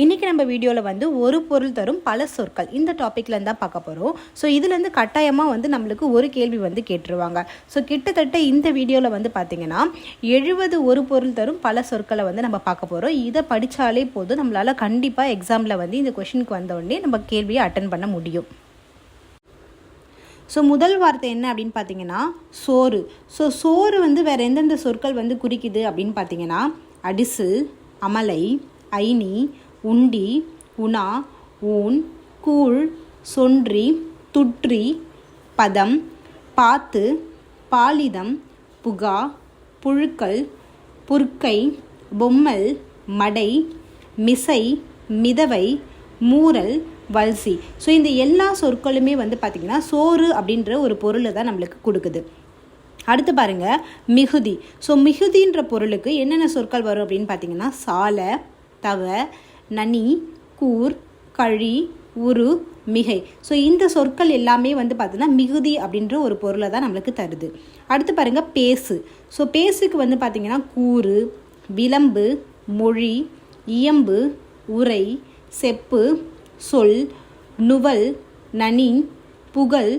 இன்றைக்கி நம்ம வீடியோவில் வந்து ஒரு பொருள் தரும் பல சொற்கள் இந்த டாப்பிக்கில் தான் பார்க்க போகிறோம். ஸோ இதுலேருந்து கட்டாயமாக வந்து நம்மளுக்கு ஒரு கேள்வி வந்து கேட்டுருவாங்க. ஸோ கிட்டத்தட்ட இந்த வீடியோவில் வந்து பார்த்திங்கன்னா 70 ஒரு பொருள் தரும் பல சொற்களை வந்து நம்ம பார்க்க போகிறோம். இதை படித்தாலே போதும், நம்மளால் கண்டிப்பாக எக்ஸாமில் வந்து இந்த கொஷினுக்கு வந்தோடனே நம்ம கேள்வியை அட்டன் பண்ண முடியும். ஸோ முதல் வார்த்தை என்ன அப்படின்னு பார்த்தீங்கன்னா சோறு. ஸோ சோறு வந்து வேறு எந்தெந்த சொற்கள் வந்து குறிக்குது அப்படின்னு பார்த்தீங்கன்னா அடிசு, அமலை, ஐனி, உண்டி, உணா, ஊன், கூழ், சொன்றி, துற்றி, பதம், பாத்து, பாலிதம், புகா, புழுக்கள், புற்கை, பொம்மல், மடை, மிசை, மிதவை, மூரல், வல்சி. ஸோ இந்த எல்லா சொற்களுமே வந்து பார்த்திங்கன்னா சோறு அப்படின்ற ஒரு பொருளை தான் நம்மளுக்கு கொடுக்குது. அடுத்து பாருங்கள் மிகுதி. ஸோ மிகுதின்ற பொருளுக்கு என்னென்ன சொற்கள் வரும் அப்படின்னு பார்த்தீங்கன்னா சால, தவ, நனி, கூர், கழி, உரு, மிகை. ஸோ இந்த சொற்கள் எல்லாமே வந்து பார்த்தீங்கன்னா மிகுதி அப்படின்ற ஒரு பொருளை தான் நம்மளுக்கு தருது. அடுத்து பாருங்கள் பேசு. ஸோ பேசுக்கு வந்து பார்த்திங்கன்னா கூறு, விளம்பு, மொழி, இயம்பு, உரை, செப்பு, சொல், நுவல், நனி, புகழ்,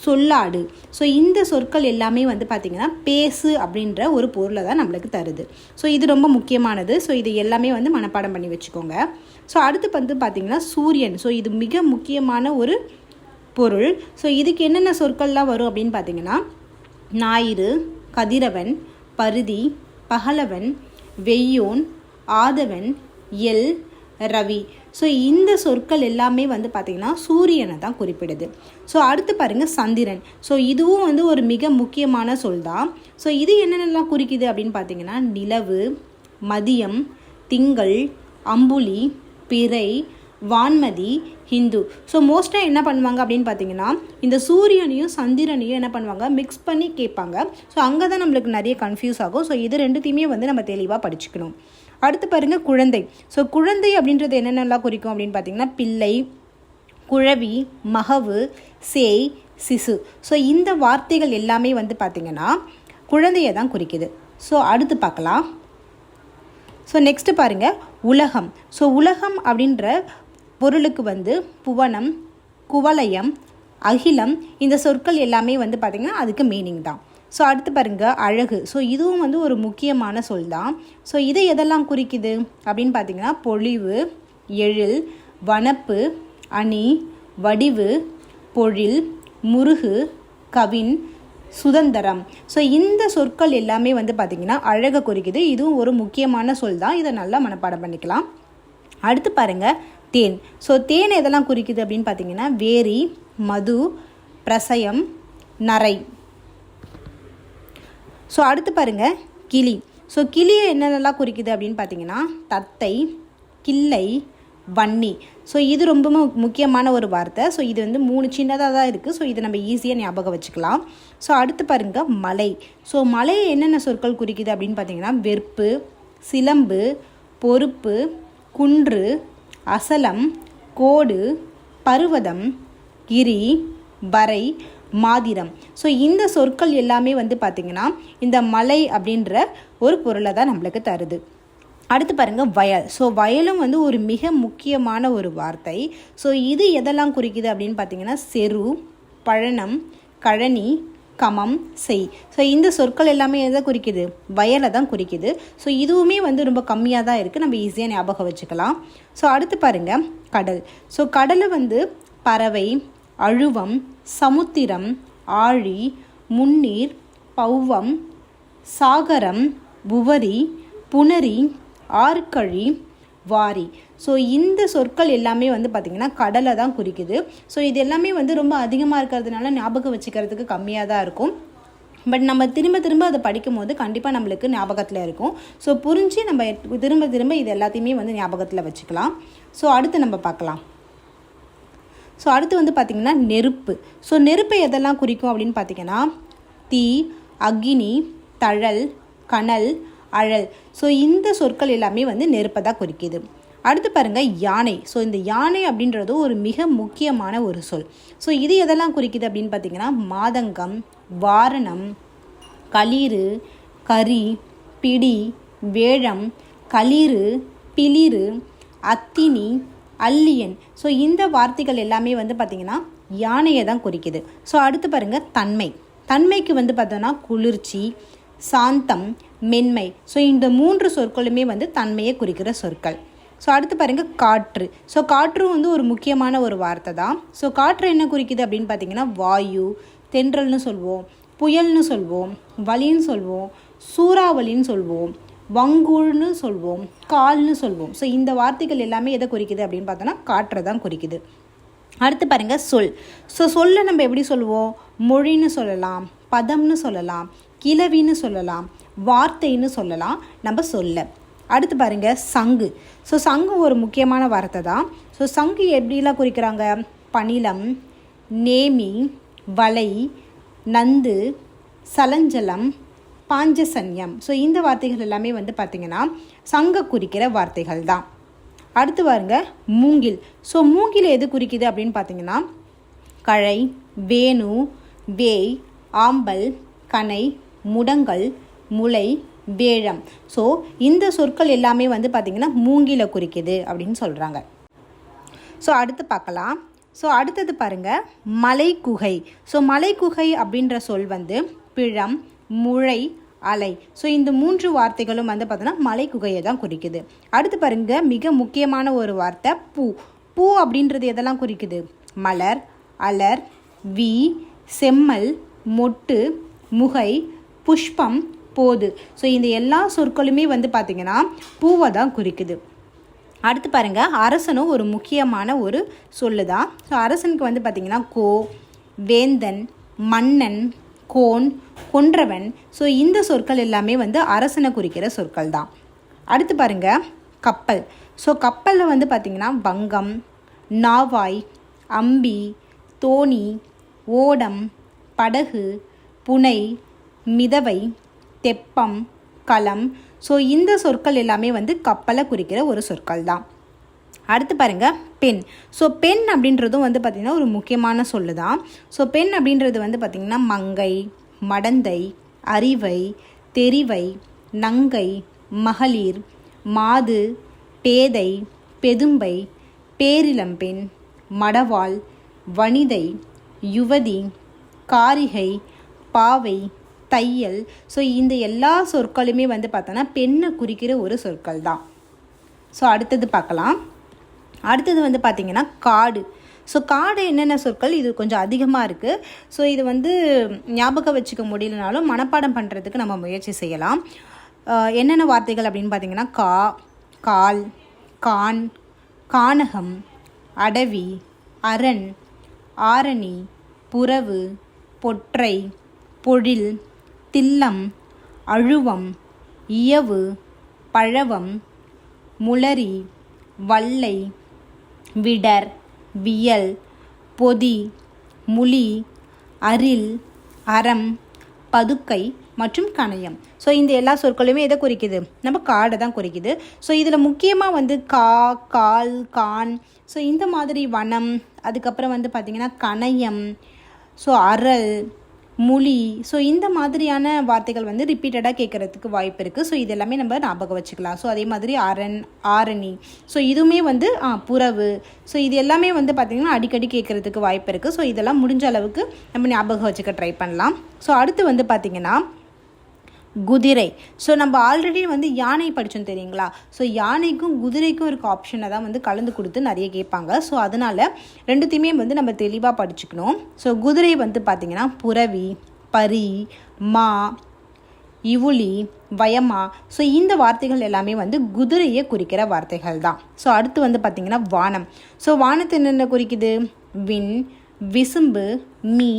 சொல்லாடு. ஸோ இந்த சொற்கள் எல்லாமே வந்து பார்த்திங்கன்னா பேசு அப்படின்ற ஒரு பொருளை தான் நம்மளுக்கு தருது. ஸோ இது ரொம்ப முக்கியமானது. ஸோ இது எல்லாமே வந்து மனப்பாடம் பண்ணி வச்சுக்கோங்க. ஸோ அடுத்து வந்து பார்த்திங்கன்னா சூரியன். ஸோ இது மிக முக்கியமான ஒரு பொருள். ஸோ இதுக்கு என்னென்ன சொற்கள்லாம் வரும் அப்படின்னு பார்த்திங்கன்னா ஞாயிறு, கதிரவன், பருதி, பகலவன், வெய்யோன், ஆதவன், எல், ரவி. ஸோ இந்த சொற்கள் எல்லாமே வந்து பார்த்திங்கன்னா சூரியனை தான் குறிப்பிடுது. ஸோ அடுத்து பாருங்கள் சந்திரன். ஸோ இதுவும் வந்து ஒரு மிக முக்கியமான சொல் தான். ஸோ இது என்னென்னலாம் குறிக்குது அப்படின்னு பார்த்தீங்கன்னா நிலவு, மதியம், திங்கள், அம்புலி, பிறை, வான்மதி, ஹிந்து. ஸோ மோஸ்ட்டாக என்ன பண்ணுவாங்க அப்படின்னு பார்த்தீங்கன்னா இந்த சூரியனையும் சந்திரனையும் என்ன பண்ணுவாங்க மிக்ஸ் பண்ணி கேட்பாங்க. ஸோ அங்கே தான் நம்மளுக்கு நிறைய கன்ஃபியூஸ் ஆகும். ஸோ இது ரெண்டுத்தையுமே வந்து நம்ம தெளிவாக படிச்சுக்கணும். அடுத்து பாருங்கள் குழந்தை. ஸோ குழந்தை அப்படின்றது என்னென்னலாம் குறிக்கும் அப்படின்னு பார்த்தீங்கன்னா பிள்ளை, குழவி, மகவு, சேய், சிசு. ஸோ இந்த வார்த்தைகள் எல்லாமே வந்து பார்த்திங்கன்னா குழந்தையை தான் குறிக்குது. ஸோ அடுத்து பார்க்கலாம். ஸோ நெக்ஸ்ட்டு பாருங்கள் உலகம். ஸோ உலகம் அப்படின்ற பொருளுக்கு வந்து புவனம், குவலயம், அகிலம் இந்த சொற்கள் எல்லாமே வந்து பார்த்திங்கன்னா அதுக்கு மீனிங் தான். ஸோ அடுத்து பாருங்கள் அழகு. ஸோ இதுவும் வந்து ஒரு முக்கியமான சொல் தான். ஸோ இதை எதெல்லாம் குறிக்குது அப்படின்னு பார்த்தீங்கன்னா பொழிவு, எழில், வனப்பு, அணி, வடிவு, பொழில், முருகு, கவின், சுதந்திரம். ஸோ இந்த சொற்கள் எல்லாமே வந்து பார்த்திங்கன்னா அழகை குறிக்குது. இதுவும் ஒரு முக்கியமான சொல் தான். இதை நல்லா மனப்பாடம் பண்ணிக்கலாம். அடுத்து பாருங்கள் தேன். ஸோ தேன் எதெல்லாம் குறிக்குது அப்படின்னு பார்த்தீங்கன்னா வேரி, மது, பிரசயம், நரை. ஸோ அடுத்து பாருங்கள் கிளி. ஸோ கிளியை என்னென்னலாம் குறிக்குது அப்படின்னு பார்த்தீங்கன்னா தத்தை, கிள்ளை, வன்னி. ஸோ இது ரொம்ப முக்கியமான ஒரு வார்த்தை. ஸோ இது வந்து 3 சின்னதாக தான் இருக்குது. ஸோ இதை நம்ம ஈஸியாக ஞாபகம் வச்சுக்கலாம். ஸோ அடுத்து பாருங்கள் மலை. ஸோ மலையை என்னென்ன சொற்கள் குறிக்குது அப்படின்னு பார்த்தீங்கன்னா வெறுப்பு, சிலம்பு, பொறுப்பு, குன்று, அசலம், கோடு, பருவதம், கிரி, வரை, மாதிரம். ஸோ இந்த சொற்கள் எல்லாமே வந்து பார்த்திங்கன்னா இந்த மலை அப்படின்ற ஒரு பொருளை தான் நம்மளுக்கு தருது. அடுத்து பாருங்கள் வயல். ஸோ வயலும் வந்து ஒரு மிக முக்கியமான ஒரு வார்த்தை. ஸோ இது எதெல்லாம் குறிக்குது அப்படின்னு பார்த்தீங்கன்னா செரு, பழனம், கழனி, கமம், செய். ஸோ இந்த சொற்கள் எல்லாமே எதை குறிக்குது வயலை தான் குறிக்குது. ஸோ இதுவுமே வந்து ரொம்ப கம்மியாக தான் இருக்குது. நம்ம ஈஸியாக ஞாபகம் வச்சுக்கலாம். ஸோ அடுத்து பாருங்கள் கடல். ஸோ கடலை வந்து பறவை, அழுவம், சமுத்திரம், ஆழி, முன்னீர், பௌவம், சாகரம், புவரி, புனரி, ஆற்கழி, வாரி. ஸோ இந்த சொற்கள் எல்லாமே வந்து பார்த்திங்கன்னா கடலை தான் குறிக்குது. ஸோ இது எல்லாமே வந்து ரொம்ப அதிகமாக இருக்கிறதுனால ஞாபகம் வச்சுக்கிறதுக்கு கம்மியாக தான் இருக்கும். பட் நம்ம திரும்ப திரும்ப அதை படிக்கும் போது கண்டிப்பாக நம்மளுக்கு ஞாபகத்தில் இருக்கும். ஸோ புரிஞ்சு நம்ம திரும்ப திரும்ப இது எல்லாத்தையுமே வந்து ஞாபகத்தில் வச்சுக்கலாம். ஸோ அடுத்து நம்ம பார்க்கலாம். ஸோ அடுத்து வந்து பார்த்திங்கன்னா நெருப்பு. ஸோ நெருப்பை எதெல்லாம் குறிக்கும் அப்படின்னு பார்த்திங்கன்னா தீ, அக்னி, தழல், கனல், அழல். ஸோ இந்த சொற்கள் எல்லாமே வந்து நெருப்பை தான் குறிக்குது. அடுத்து பாருங்கள் யானை. ஸோ இந்த யானை அப்படின்றது ஒரு மிக முக்கியமான ஒரு சொல். ஸோ இது எதெல்லாம் குறிக்குது அப்படின்னு பார்த்திங்கன்னா மாதங்கம், வாரணம், களிறு, கரி, பிடி, வேழம், களிறு, பிளிறு, அத்தினி, அல்லியன். ஸோ இந்த வார்த்தைகள் எல்லாமே வந்து பார்த்திங்கன்னா யானையை தான் குறிக்குது. ஸோ அடுத்து பாருங்கள் தன்மை. தன்மைக்கு வந்து பார்த்தோன்னா குளிர்ச்சி, சாந்தம், மென்மை. ஸோ இந்த 3 சொற்களுமே வந்து தன்மையை குறிக்கிற சொற்கள். ஸோ அடுத்து பாருங்கள் காற்று. ஸோ காற்றும் வந்து ஒரு முக்கியமான ஒரு வார்த்தை தான். ஸோ காற்று என்ன குறிக்குது அப்படின்னு பார்த்தீங்கன்னா வாயு, தென்றல்னு சொல்வோம், புயல்னு சொல்வோம், வலின்னு சொல்வோம், சூறாவளின்னு சொல்வோம், வங்கூழ்னு சொல்வோம், கால்னு சொல்வோம். ஸோ இந்த வார்த்தைகள் எல்லாமே எதை குறிக்குது அப்படின்னு பார்த்தோன்னா காற்றை தான் குறிக்குது. அடுத்து பாருங்கள் சொல். ஸோ சொல்லை நம்ம எப்படி சொல்லுவோம்? மொழின்னு சொல்லலாம், பதம்னு சொல்லலாம், கிளவின்னு சொல்லலாம், வார்த்தைன்னு சொல்லலாம் நம்ம சொல்ல. அடுத்து பாருங்கள் சங்கு. ஸோ சங்கு ஒரு முக்கியமான வார்த்தை தான். ஸோ சங்கு எப்படிலாம் குறிக்கிறாங்க? பணிலம், நேமி, வலை, நந்து, சலஞ்சலம், பாஞ்சசன்யம். ஸோ இந்த வார்த்தைகள் எல்லாமே வந்து பார்த்திங்கன்னா சங்க குறிக்கிற வார்த்தைகள் தான். அடுத்து பாருங்க மூங்கில். ஸோ மூங்கில் எது குறிக்குது அப்படின்னு பார்த்தீங்கன்னா கழை, வேணு, வேய், ஆம்பல், கனை, முடங்கல், முளை, வேழம். ஸோ இந்த சொற்கள் எல்லாமே வந்து பார்த்திங்கன்னா மூங்கிலை குறிக்குது அப்படின்னு சொல்கிறாங்க. ஸோ அடுத்து பார்க்கலாம். ஸோ அடுத்தது பாருங்கள் மலைக்குகை. ஸோ மலைக்குகை அப்படின்ற சொல் வந்து பிழம், முளை, அலை. ஸோ இந்த 3 வார்த்தைகளும் வந்து பார்த்தோன்னா மலைக்குகையை தான் குறிக்குது. அடுத்து பாருங்க மிக முக்கியமான ஒரு வார்த்தை பூ. பூ அப்படின்றது எதெல்லாம் குறிக்குது? மலர், அலர், வி, செம்மல், மொட்டு, முகை, புஷ்பம், போது. ஸோ இந்த எல்லா சொற்களுமே வந்து பார்த்திங்கன்னா பூவை தான் குறிக்குது. அடுத்து பாருங்கள் அரசனும் ஒரு முக்கியமான ஒரு சொல்லு தான். ஸோ அரசனுக்கு வந்து பார்த்திங்கன்னா கோ, வேந்தன், மன்னன், கோன், கொன்றவன். ஸோ இந்த சொற்கள் எல்லாமே வந்து அரசனை குறிக்கிற சொற்கள் தான். அடுத்து பாருங்கள் கப்பல். ஸோ கப்பலில் வந்து பார்த்திங்கன்னா வங்கம், நாவாய், அம்பி, தோணி, ஓடம், படகு, புனை, மிதவை, தெப்பம், களம். ஸோ இந்த சொற்கள் எல்லாமே வந்து கப்பலை குறிக்கிற ஒரு சொற்கள் தான். அடுத்து பாருங்கள் பெண். ஸோ பெண் அப்படின்றதும் வந்து பார்த்திங்கன்னா ஒரு முக்கியமான சொல்லு தான். ஸோ பெண் அப்படின்றது வந்து பார்த்திங்கன்னா மங்கை, மடந்தை, அறிவை, தெரிவை, நங்கை, மகளிர், மாது, பேதை, பெதும்பை, பேரிளம்பெண், மடவாள், வனிதை, யுவதி, காரிகை, பாவை, தையல். ஸோ இந்த எல்லா சொற்களுமே வந்து பார்த்தோன்னா பெண்ணை குறிக்கிற ஒரு சொற்கள் தான். ஸோ அடுத்தது பார்க்கலாம். அடுத்தது வந்து பார்த்திங்கன்னா காடு. ஸோ காடு என்னென்ன சொற்கள்? இது கொஞ்சம் அதிகமாக இருக்குது. ஸோ இது வந்து ஞாபகம் வச்சுக்க முடியலனாலும் மனப்பாடம் பண்ணுறதுக்கு நம்ம முயற்சி செய்யலாம். என்னென்ன வார்த்தைகள் அப்படின்னு பார்த்திங்கன்னா கா, கால், கான், கானகம், அடவி, அரண், ஆரணி, புறவு, பொற்றை, பொழில், தில்லம், அழுவம், இயவு, பழவம், முளரி, வல்லை, விடர், வியல், பொதி, முளி, அரில், அறம், பதுக்கை மற்றும் கணையம். ஸோ இந்த எல்லா சொற்களுமே எதை குறிக்குது? நம்ம காடை தான் குறிக்குது. ஸோ இதில் முக்கியமாக வந்து கா, கால், கான், ஸோ இந்த மாதிரி வனம், அதுக்கப்புறம் வந்து பார்த்திங்கன்னா கணையம், ஸோ அரல், முளி. ஸோ இந்த மாதிரியான வார்த்தைகள் வந்து ரிப்பீட்டடாக கேட்குறதுக்கு வாய்ப்பு இருக்குது. ஸோ இது எல்லாமே நம்ம ஞாபகம் வச்சுக்கலாம். ஸோ அதே மாதிரி அரண், ஆரணி, ஸோ இதுவுமே வந்து புறவு. ஸோ இது எல்லாமே வந்து பார்த்திங்கன்னா அடிக்கடி கேட்குறதுக்கு வாய்ப்பு இருக்குது. ஸோ இதெல்லாம் முடிஞ்ச அளவுக்கு நம்ம ஞாபகம் வச்சுக்க ட்ரை பண்ணலாம். ஸோ அடுத்து வந்து பார்த்திங்கன்னா குதிரை. ஸோ நம்ம ஆல்ரெடி வந்து யானை படித்தோம் தெரியுங்களா? ஸோ யானைக்கும் குதிரைக்கும் இருக்க ஆப்ஷனை தான் வந்து கலந்து கொடுத்து நிறைய கேட்பாங்க. ஸோ அதனால் ரெண்டுத்தையுமே வந்து நம்ம தெளிவாக படிச்சுக்கணும். ஸோ குதிரை வந்து பார்த்திங்கன்னா புறவி, பரி, மா, இவுளி, வயமா. ஸோ இந்த வார்த்தைகள் எல்லாமே வந்து குதிரையை குறிக்கிற வார்த்தைகள் தான். ஸோ அடுத்து வந்து பார்த்திங்கன்னா வானம். ஸோ வானத்தை என்னென்ன குறிக்குது? விண், விசும்பு, மீ,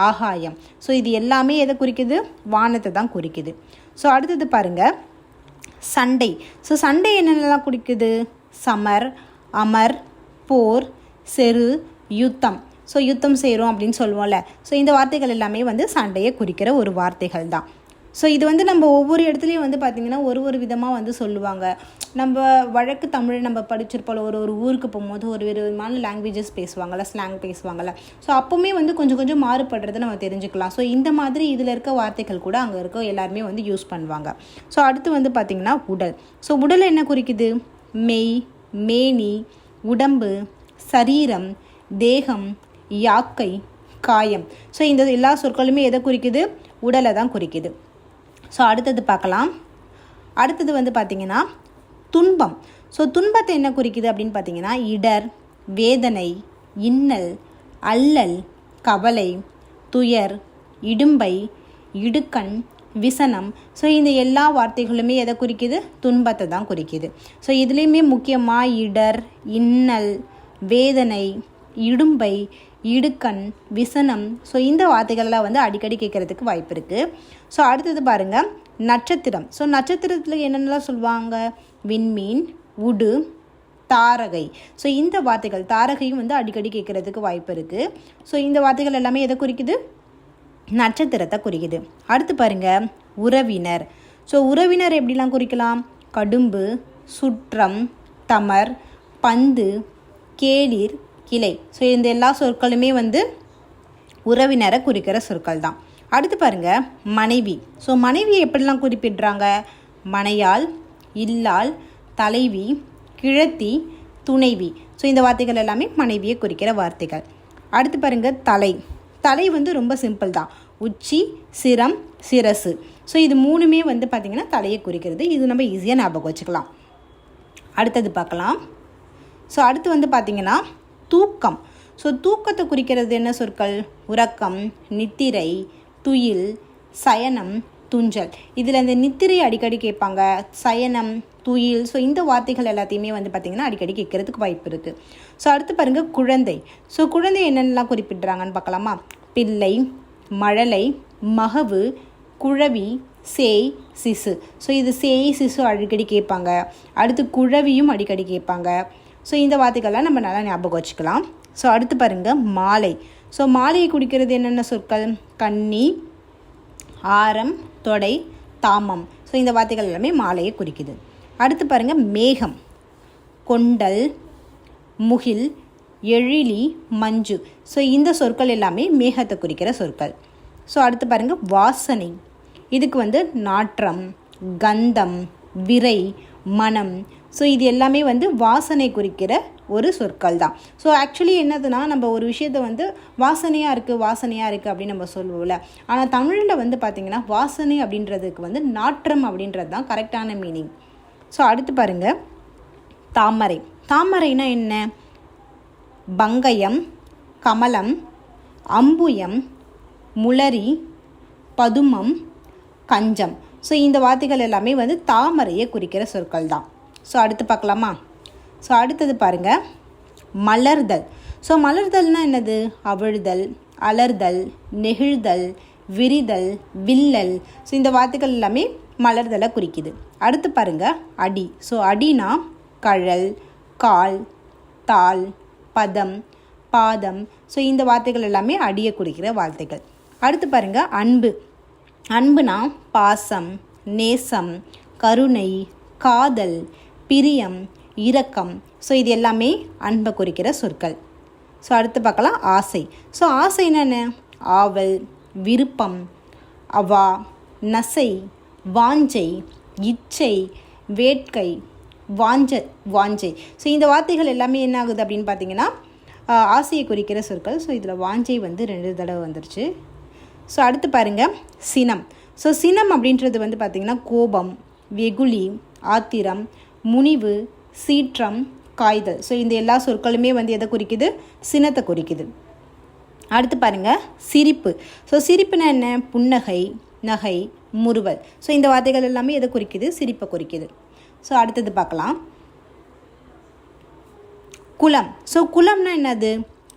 ஆகாயம். ஸோ இது எல்லாமே எதை குறிக்குது? வானத்தை தான் குறிக்குது. ஸோ அடுத்தது பாருங்கள் சண்டை. ஸோ சண்டை என்னென்னலாம் குறிக்குது? சமர், அமர், போர், செரு, யுத்தம். ஸோ யுத்தம் செய்கிறோம் அப்படின்னு சொல்லுவோம்ல. ஸோ இந்த வார்த்தைகள் எல்லாமே வந்து சண்டையை குறிக்கிற ஒரு வார்த்தைகள் தான். ஸோ இது வந்து நம்ம ஒவ்வொரு இடத்துலையும் வந்து பார்த்திங்கன்னா ஒரு விதமாக வந்து சொல்லுவாங்க. நம்ம வழக்கு தமிழ் நம்ம படிச்சிருப்போம். ஒரு ஊருக்கு போகும்போது ஒரு விதமான லாங்குவேஜஸ் பேசுவாங்கள்ல, ஸ்லாங் பேசுவாங்கள்ல. ஸோ அப்போவுமே வந்து கொஞ்சம் மாறுபடுறதை நம்ம தெரிஞ்சுக்கலாம். ஸோ இந்த மாதிரி இதில் இருக்க வார்த்தைகள் கூட அங்கே இருக்க எல்லாருமே வந்து யூஸ் பண்ணுவாங்க. ஸோ அடுத்து வந்து பார்த்திங்கன்னா உடல். ஸோ உடல் என்ன குறிக்குது? மெய், மேனி, உடம்பு, சரீரம், தேகம், யாக்கை, காயம். ஸோ இந்த எல்லா சொற்களுமே எதை குறிக்குது? உடலை தான் குறிக்குது. ஸோ அடுத்தது பார்க்கலாம். அடுத்தது வந்து பார்த்திங்கன்னா துன்பம். ஸோ துன்பத்தை என்ன குறிக்குது அப்படின்னு பார்த்தீங்கன்னா இடர், வேதனை, இன்னல், அல்லல், கவலை, துயர், இடும்பை, இடுக்கண், விசனம். ஸோ இந்த எல்லா வார்த்தைகளுமே எதை குறிக்குது? துன்பத்தை தான் குறிக்குது. ஸோ இதுலேயுமே முக்கியமாக இடர், இன்னல், வேதனை, இடும்பை, இடுக்கண், விசனம். ஸோ இந்த வார்த்தைகள்லாம் வந்து அடிக்கடி கேட்குறதுக்கு வாய்ப்பு இருக்குது. ஸோ அடுத்தது பாருங்கள் நட்சத்திரம். ஸோ நட்சத்திரத்தில் என்னென்னலாம் சொல்லுவாங்க? விண்மீன், உடு, தாரகை. ஸோ இந்த வார்த்தைகள் தாரகையும் வந்து அடிக்கடி கேட்குறதுக்கு வாய்ப்பு இருக்குது. ஸோ இந்த வார்த்தைகள் எல்லாமே எதை குறிக்குது? நட்சத்திரத்தை குறிக்குது. அடுத்து பாருங்கள் உறவினர். ஸோ உறவினர் எப்படிலாம் குறிக்கலாம்? கடும்பு, சுற்றம், தமர், பந்து, கேளிர், கிளை. ஸோ இந்த எல்லா சொற்களுமே வந்து உறவினரை குறிக்கிற சொற்கள் தான். அடுத்து பாருங்கள் மனைவி. ஸோ மனைவியை எப்படிலாம் குறிப்பிடுறாங்க? மனையாள், இல்லாள், தலைவி, கிழத்தி, துணைவி. ஸோ இந்த வார்த்தைகள் எல்லாமே மனைவியை குறிக்கிற வார்த்தைகள். அடுத்து பாருங்கள் தலை. தலை வந்து ரொம்ப சிம்பிள் தான். உச்சி, சிரம், சிரசு. ஸோ இது மூணுமே வந்து பார்த்திங்கன்னா தலையை குறிக்கிறது. இது நம்ம ஈஸியாக ஞாபகம் வச்சுக்கலாம். அடுத்தது பார்க்கலாம். ஸோ அடுத்து வந்து பார்த்திங்கன்னா தூக்கம். ஸோ தூக்கத்தை குறிக்கிறது என்ன சொற்கள்? உறக்கம், நித்திரை, துயில், சயனம், துஞ்சல். இதில் இந்த நித்திரை அடிக்கடி கேட்பாங்க, சயனம், துயில். ஸோ இந்த வார்த்தைகள் எல்லாத்தையுமே வந்து பார்த்திங்கன்னா அடிக்கடி கேட்குறதுக்கு வாய்ப்பு இருக்குது. ஸோ அடுத்து பாருங்கள் குழந்தை. ஸோ குழந்தை என்னென்னலாம் குறிப்பிட்றாங்கன்னு பார்க்கலாமா? பிள்ளை, மழலை, மகவு, குழவி, சேய், சிசு. ஸோ இது சேய், சிசு அடிக்கடி கேட்பாங்க. அடுத்து குழவியும் அடிக்கடி கேட்பாங்க. ஸோ இந்த வார்த்தைகள்லாம் நம்ம நல்லா ஞாபகம் வச்சுக்கலாம். ஸோ அடுத்து பாருங்கள் மாலை. ஸோ மாலையை குறிக்கிறது என்னென்ன சொற்கள்? கன்னி, ஆரம், தொடை, தாமம். ஸோ இந்த வார்த்தைகள் எல்லாமே மாலையை குறிக்குது. அடுத்து பாருங்கள் மேகம். கொண்டல், முகில், எழிலி, மஞ்சு. ஸோ இந்த சொற்கள் எல்லாமே மேகத்தை குறிக்கிற சொற்கள். ஸோ அடுத்து பாருங்கள் வாசனை. இதுக்கு வந்து நாற்றம், கந்தம், விரை, மனம். ஸோ இது எல்லாமே வந்து வாசனை குறிக்கிற ஒரு சொற்கள் தான். ஸோ ஆக்சுவலி என்னதுன்னா நம்ம ஒரு விஷயத்தை வந்து வாசனையாக இருக்குது அப்படின்னு நம்ம சொல்லுவோம்ல. ஆனால் தமிழில் வந்து பார்த்திங்கன்னா வாசனை அப்படின்றதுக்கு வந்து நாற்றம் அப்படின்றது தான் கரெக்டான மீனிங். ஸோ அடுத்து பாருங்கள் தாமரை. தாமரைனா என்ன? பங்கயம், கமலம், அம்புயம், முளரி, பதுமம், கஞ்சம். ஸோ இந்த வார்த்தைகள் எல்லாமே வந்து தாமரையை குறிக்கிற சொற்கள் தான். ஸோ அடுத்து பார்க்கலாமா? ஸோ அடுத்தது பாருங்கள் மலர்தல். ஸோ மலர்தல்னால் என்னது? அவிழ்தல், அலர்தல், நெகிழ்தல், விரிதல், வில்லல். ஸோ இந்த வார்த்தைகள் எல்லாமே மலர்தலை குறிக்குது. அடுத்து பாருங்கள் அடி. ஸோ அடினா கழல், கால், தாள், பதம், பாதம். ஸோ இந்த வார்த்தைகள் எல்லாமே அடியை குறிக்கிற வார்த்தைகள். அடுத்து பாருங்கள் அன்பு. அன்புனா பாசம், நேசம், கருணை, காதல், பிரியம், இரக்கம். ஸோ இது எல்லாமே அன்பை குறிக்கிற சொற்கள். ஸோ அடுத்து பார்க்கலாம் ஆசை. ஸோ ஆசைன்னா என்ன? ஆவல், விருப்பம், அவா, நசை, வாஞ்சை, இச்சை, வேட்கை, வாஞ்சை. ஸோ இந்த வார்த்தைகள் எல்லாமே என்ன ஆகுது அப்படின்னு பார்த்தீங்கன்னா ஆசையை குறிக்கிற சொற்கள். ஸோ இதில் வாஞ்சை வந்து 2 தடவை வந்துருச்சு. ஸோ அடுத்து பாருங்கள் சினம். ஸோ சினம் அப்படின்றது வந்து பார்த்திங்கன்னா கோபம், வெகுளி, ஆத்திரம், முனிவு, சீற்றம், காய்தல். ஸோ இந்த எல்லா சொற்களுமே வந்து எதை குறிக்குது? சினத்தை குறிக்குது. அடுத்து பாருங்கள் சிரிப்பு. ஸோ சிரிப்புனா என்ன? புன்னகை, நகை, முறுவல். ஸோ இந்த வார்த்தைகள் எல்லாமே எதை குறிக்குது? சிரிப்பை குறிக்குது. ஸோ அடுத்தது பார்க்கலாம் குளம். ஸோ குளம்னா என்னது?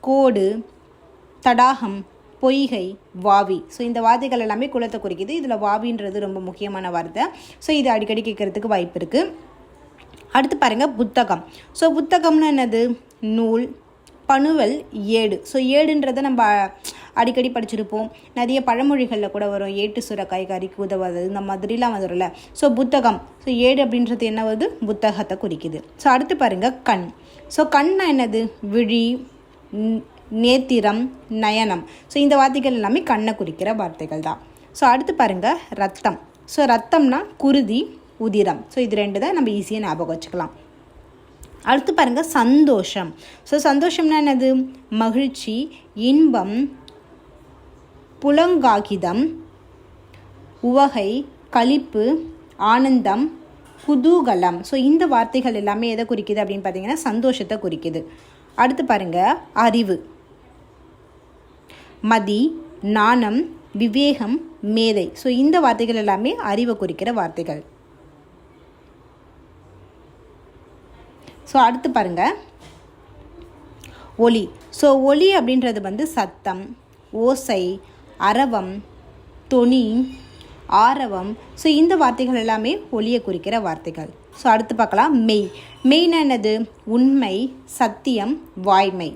கோடு, தடாகம், பொய்கை, வாவி. ஸோ இந்த வார்த்தைகள் எல்லாமே குளத்தை குறிக்குது. இதில் வாவின்றது ரொம்ப முக்கியமான வார்த்தை. ஸோ இது அடிக்கடி கேட்குறதுக்கு வாய்ப்பு இருக்குது. அடுத்து பாருங்கள் புத்தகம். ஸோ புத்தகம்னா என்னது? நூல், பணுவல், ஏடு. ஸோ ஏடுன்றதை நம்ம அடிக்கடி படிச்சிருப்போம். நிறைய பழமொழிகளில் கூட வரும். ஏட்டு சுரக்காய் கறிக்கு உதவாது, இந்த மாதிரிலாம் வந்துடும்ல. ஸோ புத்தகம். ஸோ ஏடு அப்படின்றது என்ன வருது? புத்தகத்தை குறிக்குது. ஸோ அடுத்து பாருங்கள் கண். ஸோ கண்ணா என்னது? விழி, நேத்திரம், நயனம். ஸோ இந்த வார்த்தைகள் எல்லாமே கண்ணை குறிக்கிற வார்த்தைகள் தான். ஸோ அடுத்து பாருங்கள் ரத்தம். ஸோ ரத்தம்னா குருதி, உதிரம். ஸோ இது 2 தான் நம்ம ஈஸியாக ஞாபகம் வச்சுக்கலாம். அடுத்து பாருங்கள் சந்தோஷம். ஸோ சந்தோஷம்னா என்னது? மகிழ்ச்சி, இன்பம், புலங்காகிதம், உவகை, களிப்பு, ஆனந்தம், குதூகலம். ஸோ இந்த வார்த்தைகள் எல்லாமே எதை குறிக்குது அப்படின்னு பார்த்தீங்கன்னா சந்தோஷத்தை குறிக்குது. அடுத்து பாருங்கள் அறிவு, மதி, நாணம், விவேகம், மேதை. ஸோ இந்த வார்த்தைகள் எல்லாமே அறிவை குறிக்கிற வார்த்தைகள். ஸோ அடுத்து பாருங்கள் ஒலி. ஸோ ஒலி அப்படின்றது வந்து சத்தம், ஓசை, அரவம், தொனி, ஆரவம். ஸோ இந்த வார்த்தைகள் எல்லாமே ஒலியை குறிக்கிற வார்த்தைகள். ஸோ அடுத்து பார்க்கலாம் மெய். மெய்னா என்னது? உண்மை, சத்தியம், வாய்மை.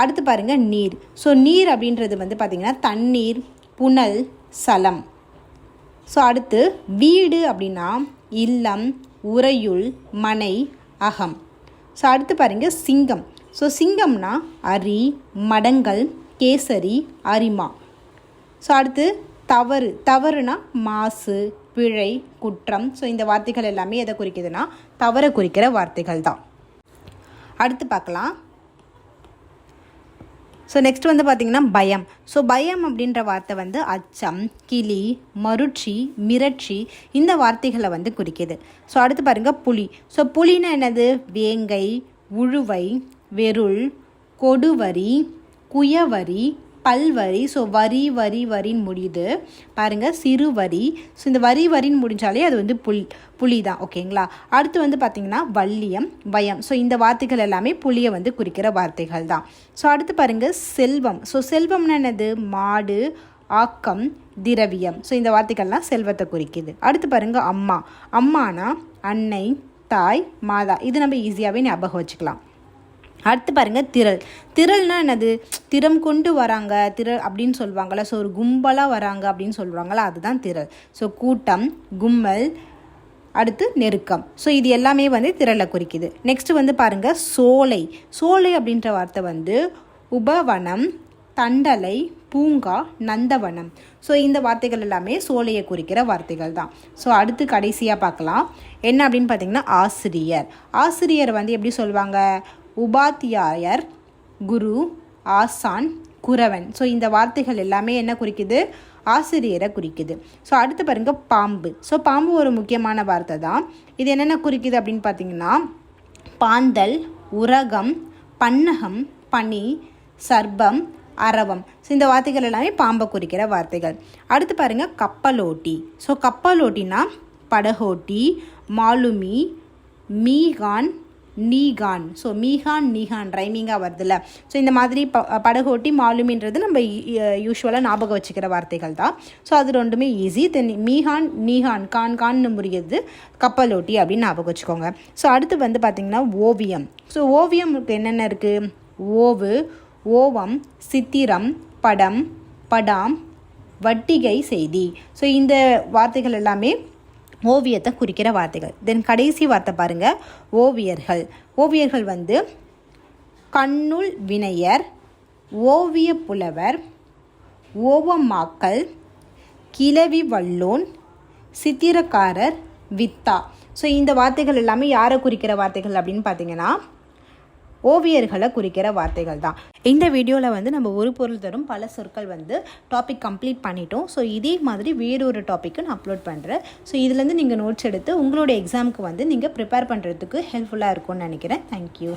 அடுத்து பாருங்கள் நீர். ஸோ நீர் அப்படின்றது வந்து பார்த்திங்கன்னா தண்ணீர், புனல், சலம். ஸோ அடுத்து வீடு அப்படின்னா இல்லம், உறையுள், மனை, அகம். ஸோ அடுத்து பாருங்கள் சிங்கம். ஸோ சிங்கம்னா அரி, மடங்கல், கேசரி, அரிமா. ஸோ அடுத்து தவறு. தவறுனா மாசு, பிழை, குற்றம். ஸோ இந்த வார்த்தைகள் எல்லாமே எதை குறிக்குதுன்னா தவறை குறிக்கிற வார்த்தைகள் தான். அடுத்து பார்க்கலாம். ஸோ நெக்ஸ்ட் வந்து பார்த்திங்கன்னா பயம். ஸோ பயம் அப்படின்ற வார்த்தை வந்து அச்சம், கிளி, மருட்சி, மிரட்சி இந்த வார்த்தைகளை வந்து குறிக்குது. ஸோ அடுத்து பாருங்கள் புலி. ஸோ புலின்னா என்னது? வேங்கை, உழுவை, வெருள், கொடுவரி, குயவரி, பல்வரி. ஸோ வரி வரி வரின்னு முடியுது பாருங்கள், சிறுவரி. ஸோ இந்த வரி வரின்னு முடிஞ்சாலே அது வந்து புலி தான். ஓகேங்களா? அடுத்து வந்து பார்த்திங்கன்னா வள்ளியம், பயம். ஸோ இந்த வார்த்தைகள் எல்லாமே புலியை வந்து குறிக்கிற வார்த்தைகள் தான். ஸோ அடுத்து பாருங்கள் செல்வம். ஸோ செல்வம்னா என்னது? மாடு, ஆக்கம், திரவியம். ஸோ இந்த வார்த்தைகள்லாம் செல்வத்தை குறிக்குது. அடுத்து பாருங்கள் அம்மா. அம்மானா அன்னை, தாய், மாதா. இது நம்ம ஈஸியாகவே ஞாபகம் வச்சுக்கலாம். அடுத்து பாருங்கள் திரள். திரள்னா என்னது? திறம் கொண்டு வராங்க, திரள் அப்படின்னு சொல்லுவாங்கள்ல. ஸோ ஒரு கும்பலாக வராங்க அப்படின்னு சொல்லுவாங்கள்ல, அதுதான் திரள். ஸோ கூட்டம், கும்பல், அடுத்து நெருக்கம். ஸோ இது எல்லாமே வந்து திரளை குறிக்குது. நெக்ஸ்ட்டு வந்து பாருங்கள் சோலை. சோலை அப்படின்ற வார்த்தை வந்து உபவனம், தண்டலை, பூங்கா, நந்தவனம். ஸோ இந்த வார்த்தைகள் எல்லாமே சோலையை குறிக்கிற வார்த்தைகள் தான். ஸோ அடுத்து கடைசியாக பார்க்கலாம் என்ன அப்படின்னு பார்த்தீங்கன்னா ஆசிரியர். ஆசிரியர் வந்து எப்படி சொல்லுவாங்க? உபாத்தியாயர், குரு, ஆசான், குரவன். ஸோ இந்த வார்த்தைகள் எல்லாமே என்ன குறிக்குது? ஆசிரியரை குறிக்குது. ஸோ அடுத்து பாருங்கள் பாம்பு. ஸோ பாம்பு ஒரு முக்கியமான வார்த்தை தான். இது என்னென்ன குறிக்குது அப்படின்னு பார்த்தீங்கன்னா பாந்தல், உரகம், பன்னகம், பனி, சர்ப்பம், அரவம். ஸோ இந்த வார்த்தைகள் எல்லாமே பாம்பை குறிக்கிற வார்த்தைகள். அடுத்து பாருங்கள் கப்பலோட்டி. ஸோ கப்பலோட்டினா படகோட்டி, மாலுமி, மீகான், நீகான். ஸோ மீகான், நீகான் ரைமிங்காக வருதுல்ல. ஸோ இந்த மாதிரி படகோட்டி, மாலுமின்றது நம்ம யூஸ்வலாக ஞாபகம் வச்சுக்கிற வார்த்தைகள் தான். ஸோ அது ரெண்டுமே ஈஸி. தென் மீகான், நீகான், கான் கான்னு முடியுது, கப்பலோட்டி அப்படின்னு ஞாபகம் வச்சுக்கோங்க. ஸோ அடுத்து வந்து பார்த்திங்கன்னா ஓவியம். ஸோ ஓவியமுக்கு என்னென்ன இருக்குது? ஓவு, ஓவம், சித்திரம், படம், படாம், வட்டிகை, செய்தி. ஸோ இந்த வார்த்தைகள் எல்லாமே ஓவியத்தை குறிக்கிற வார்த்தைகள். தென் கடைசி வார்த்தை பாருங்கள் ஓவியர்கள். ஓவியர்கள் வந்து கண்ணுள் வினையர், ஓவிய புலவர், ஓவமாக்கல், கிளவி வல்லோன், சித்திரக்காரர், வித்தா. ஸோ இந்த வார்த்தைகள் எல்லாமே யாரை குறிக்கிற வார்த்தைகள் அப்படின்னு பார்த்தீங்கன்னா ஓவியர்களை குறிக்கிற வார்த்தைகள் தான். இந்த வீடியோவில் வந்து நம்ம ஒரு பொருள் தரும் பல சொற்கள் வந்து டாபிக் கம்ப்ளீட் பண்ணிட்டோம். ஸோ இதே மாதிரி வேறொரு டாப்பிக்கு நான் அப்லோட் பண்ணுறேன். ஸோ இதுலேருந்து நீங்கள் நோட்ஸ் எடுத்து உங்களோட எக்ஸாமுக்கு வந்து நீங்கள் ப்ரிப்பேர் பண்ணுறதுக்கு ஹெல்ப்ஃபுல்லாக இருக்கும்னு நினைக்கிறேன். தேங்க்யூ.